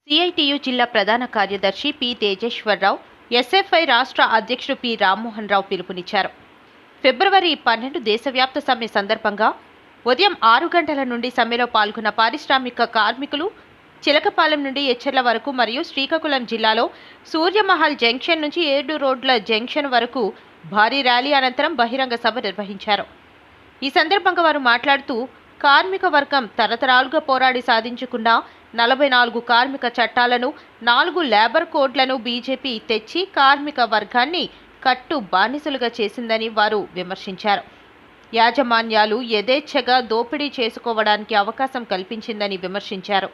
CITU జిల్లా ప్రధాన కార్యదర్శి పి తేజేశ్వరరావు, ఎస్ఎఫ్ఐ రాష్ట్ర అధ్యక్షుడు పి రామ్మోహన్ రావు పిలుపునిచ్చారు. ఫిబ్రవరి 12 దేశవ్యాప్త సమ్మె సందర్భంగా ఉదయం 6 గంటల నుండి సమ్మెలో పాల్గొన్న పారిశ్రామిక కార్మికులు చిలకపాలెం నుండి ఎచ్చెర్ల వరకు మరియు శ్రీకాకుళం జిల్లాలో సూర్యమహల్ జంక్షన్ నుంచి 7 రోడ్ల జంక్షన్ వరకు భారీ ర్యాలీ అనంతరం బహిరంగ సభ నిర్వహించారు. ఈ సందర్భంగా వారు మాట్లాడుతూ, కార్మిక వర్గం తరతరాలుగా పోరాడి సాధించుకున్న 44 కార్మిక చట్టాలను, 4 లేబర్ కోడ్లను బీజేపీ తెచ్చి కార్మిక వర్గాన్ని కట్టు బానిసలుగా చేసిందని వారు విమర్శించారు. యాజమాన్యాలు యథేచ్ఛగా దోపిడీ చేసుకోవడానికి అవకాశం కల్పించిందని విమర్శించారు.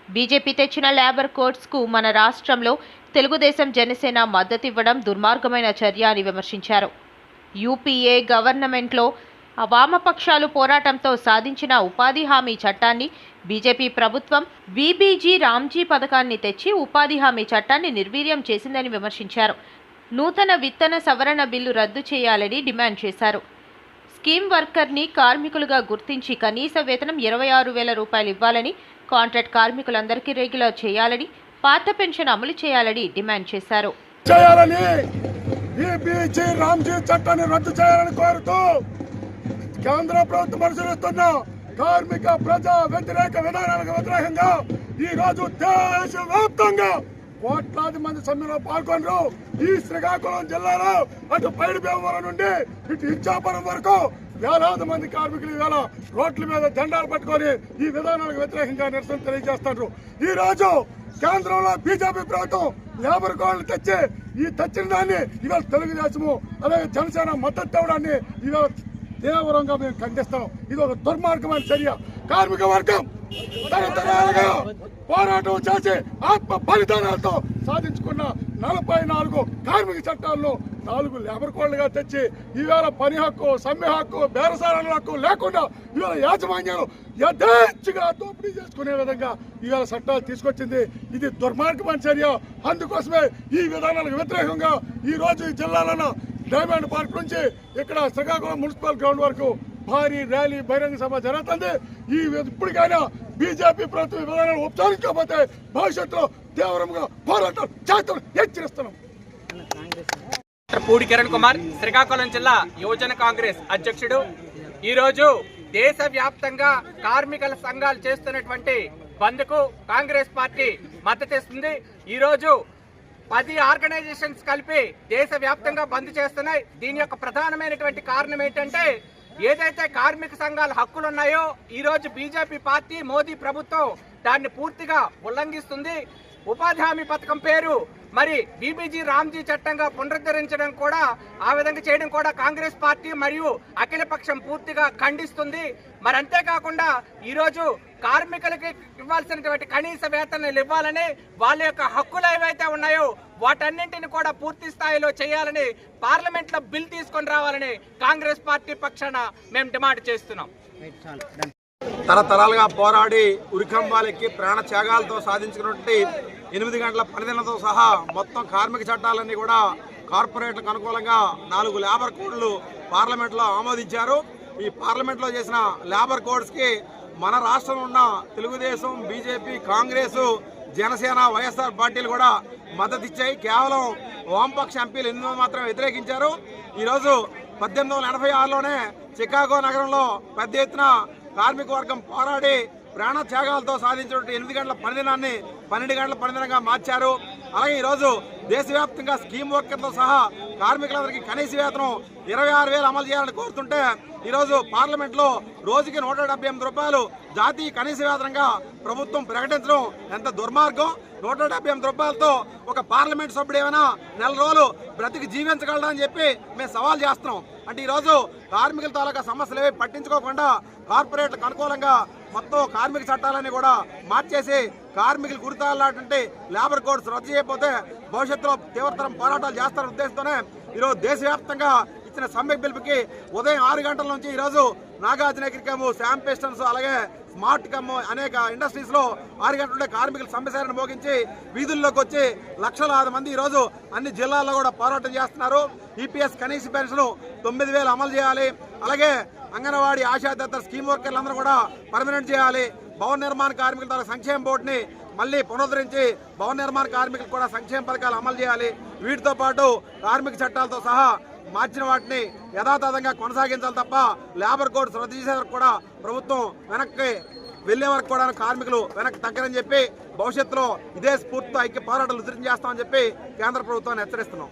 బీజేపీ తెచ్చిన లేబర్ కోడ్స్కు మన రాష్ట్రంలో తెలుగుదేశం, జనసేన మద్దతివ్వడం దుర్మార్గమైన చర్య అని విమర్శించారు. యూపీఏ గవర్నమెంట్లో వామపక్షాలు పోరాటంతో సాధించిన ఉపాధి హామీ చట్టాన్ని బీజేపీ ప్రభుత్వం వీబీజీ రామ్జీ పథకాన్ని తెచ్చి ఉపాధి హామీ చట్టాన్ని నిర్వీర్యం చేసిందని విమర్శించారు. నూతన విత్తన సవరణ బిల్లు రద్దు చేయాలని డిమాండ్ చేశారు. స్కీమ్ వర్కర్ని కార్మికులుగా గుర్తించి కనీస వేతనం 26,000 రూపాయలు ఇవ్వాలని, కాంట్రాక్ట్ కార్మికులందరికీ రెగ్యులర్ చేయాలని, పాత పెన్షన్ అమలు చేయాలని డిమాండ్ చేశారు. కేంద్ర ప్రభుత్వం పరిశీలిస్తున్న కార్మిక ప్రజా వ్యతిరేక విధానాలకు వ్యతిరేకంగా ఈ రోజు దేశవ్యాప్తంగా కోట్లాది మంది సమ్మెలో పాల్గొన్నారు. ఈ శ్రీకాకుళం జిల్లాలో అటు పైడిభీమవరం నుండి ఇటు ఇచ్చాపురం వరకు వేలాది మంది కార్మికులు ఇవాళ రోడ్ల మీద జెండాలు పట్టుకొని ఈ విధానాలకు వ్యతిరేకంగా నిరసన తెలియజేస్తారు. ఈ రోజు కేంద్రంలో బీజేపీ ప్రభుత్వం లేబర్ కోడ్లు తెచ్చి తెచ్చిన దాన్ని ఇవాళ తెలుగుదేశము అలాగే జనసేన మద్దతు ఇవ్వడాన్ని ఇవాళ తీవ్రంగా మేము ఖండిస్తాం. ఇది ఒక దుర్మార్గమైన చర్య. కార్మిక వర్గం తరతరాలుగా పోరాటం చేసి ఆత్మ బలిదానాలతో సాధించుకున్న 44 కార్మిక చట్టాలను 4 లేబర్ కోడ్లుగా తెచ్చి ఈవేళ పని హక్కు, సమ్మె హక్కు, బేరసారాల హక్కు లేకుండా ఇవాళ యాజమాన్యాలు యథేచ్ఛగా దోపిడీ చేసుకునే విధంగా ఇవాళ చట్టాలు తీసుకొచ్చింది. ఇది దుర్మార్గమైన చర్య. అందుకోసమే ఈ విధానాలకు వ్యతిరేకంగా ఈ రోజు ఈ జిల్లాలో డైమండ్ పార్క్ నుంచి ఇక్కడ శ్రీకాకుళం మున్సిపల్ గ్రౌండ్ వరకు భారీ ర్యాలీ బహిరంగ సభ జరుగుతుంది. ఇప్పటికైనా బీజేపీ ప్రభుత్వం విధానాలు ఉపసంహరించకపోతే భవిష్యత్తులో తీవ్రంగా పోరాటం చేస్తామని హెచ్చరిస్తున్నాం. పూడి కిరణ్ కుమార్, శ్రీకాకుళం జిల్లా యువజన కాంగ్రెస్ అధ్యక్షుడు. ఈరోజు దేశవ్యాప్తంగా కార్మికుల సంఘాలు చేస్తున్నటువంటి బంద్కు కాంగ్రెస్ పార్టీ మద్దతిస్తుంది. ఈరోజు 10 ఆర్గనైజేషన్స్ కలిపి దేశవ్యాప్తంగా బంద్ చేస్తున్నాయి. దీని యొక్క ప్రధానమైనటువంటి కారణం ఏంటంటే, ఏదైతే కార్మిక సంఘాల హక్కులు ఉన్నాయో ఈ రోజు బీజేపీ పార్టీ, మోదీ ప్రభుత్వం దాన్ని పూర్తిగా ఉల్లంఘిస్తుంది. ఉపాధి హామీ పథకం పేరు మరి బీబీజీ రామ్జీ చట్టంగా పునరుద్ధరించడం కూడా, ఆ విధంగా చేయడం కూడా కాంగ్రెస్ పార్టీ మరియు అఖిలపక్షం పూర్తిగా ఖండిస్తుంది. మరి అంతేకాకుండా ఈరోజు కార్మికులకి ఇవ్వాల్సినటువంటి కనీస వేతనాలు ఇవ్వాలని, వాళ్ళ యొక్క హక్కులు ఏవైతే ఉన్నాయో వాటన్నింటిని కూడా పూర్తి స్థాయిలో చేయాలని, పార్లమెంట్ లో బిల్ తీసుకొని రావాలని కాంగ్రెస్ పార్టీ పక్షాన మేము డిమాండ్ చేస్తున్నాం. తరతరాలుగా పోరాడి ఉరికంబాలెక్కి ప్రాణ త్యాగాలతో సాధించినటువంటి 8 గంటల పనిదినంతో సహా మొత్తం కార్మిక చట్టాలన్నీ కూడా కార్పొరేట్లకు అనుకూలంగా 4 లేబర్ కోడ్లు పార్లమెంట్లో ఆమోదించారు. ఈ పార్లమెంట్లో చేసిన లేబర్ కోడ్స్కి మన రాష్ట్రంలో ఉన్న తెలుగుదేశం, బీజేపీ, కాంగ్రెస్, జనసేన, వైఎస్ఆర్ పార్టీలు కూడా మద్దతు ఇచ్చాయి. కేవలం వామపక్ష ఎంపీలు 8 మాత్రం వ్యతిరేకించారు. ఈరోజు 1886లోనే చికాగో నగరంలో పెద్ద ఎత్తున కార్మిక వర్గం పోరాడి ప్రాణ త్యాగాలతో సాధించినటువంటి 8 గంటల పనిదినాన్ని 12 గంటల పనిదినంగా మార్చారు. అలాగే ఈరోజు దేశవ్యాప్తంగా స్కీమ్ వర్కర్తో సహా కార్మికులందరికీ కనీస వేతనం 26,000 అమలు చేయాలని కోరుతుంటే ఈరోజు పార్లమెంట్లో రోజుకి 178 రూపాయలు జాతీయ కనీస వేతనంగా ప్రభుత్వం ప్రకటించడం ఎంత దుర్మార్గం. 178 రూపాయలతో ఒక పార్లమెంట్ సభ్యుడు ఏమైనా నెల రోజులు బ్రతికి జీవించగలడని చెప్పి మేము సవాల్ చేస్తున్నాం. అంటే ఈరోజు కార్మికుల తాలూకా సమస్యలు ఏవి పట్టించుకోకుండా కార్పొరేట్లకు అనుకూలంగా మొత్తం కార్మిక చట్టాలన్నీ కూడా మార్చేసి కార్మికులు గురితాలాంటి లేబర్ కోడ్స్ రద్దు చేయకపోతే భవిష్యత్తులో తీవ్రతరం పోరాటాలు చేస్తారనే ఉద్దేశంతోనే ఈరోజు దేశవ్యాప్తంగా ఇచ్చిన సమ్మె పిలుపుకి ఉదయం 6 గంటల నుంచి ఈరోజు నాగార్జున ఎగ్రికమ్, శామ్ పిస్టన్స్, అలాగే స్మార్ట్ కమ్ అనేక ఇండస్ట్రీస్ లో 6 గంటల కార్మికులు సమ్మె మోగించి వీధుల్లోకి వచ్చి లక్షలాది మంది ఈరోజు అన్ని జిల్లాల్లో కూడా పోరాటం చేస్తున్నారు. ఈపీఎస్ కనీస పెన్షన్ 9,000 అమలు చేయాలి. అలాగే అంగన్వాడీ, ఆశా తదితర స్కీమ్ వర్కర్లందరూ కూడా పర్మనెంట్ చేయాలి. భవన నిర్మాణ కార్మికుల ద్వారా సంక్షేమ బోర్డుని మళ్ళీ పునరుద్ధరించి భవన నిర్మాణ కార్మికులకు కూడా సంక్షేమ పథకాలు అమలు చేయాలి. వీటితో పాటు కార్మిక చట్టాలతో సహా మార్చిన వాటిని యథాతథంగా కొనసాగించాలి తప్ప లేబర్ కోడ్ రద్దు చేసే వరకు కూడా ప్రభుత్వం వెనక్కి వెళ్లే వరకు కూడా కార్మికులు వెనక్కి తగ్గరని చెప్పి భవిష్యత్తులో ఇదే స్ఫూర్తితో ఐక్య పోరాటాలు ఉధృతం చేస్తామని చెప్పి కేంద్ర ప్రభుత్వాన్ని హెచ్చరిస్తున్నాం.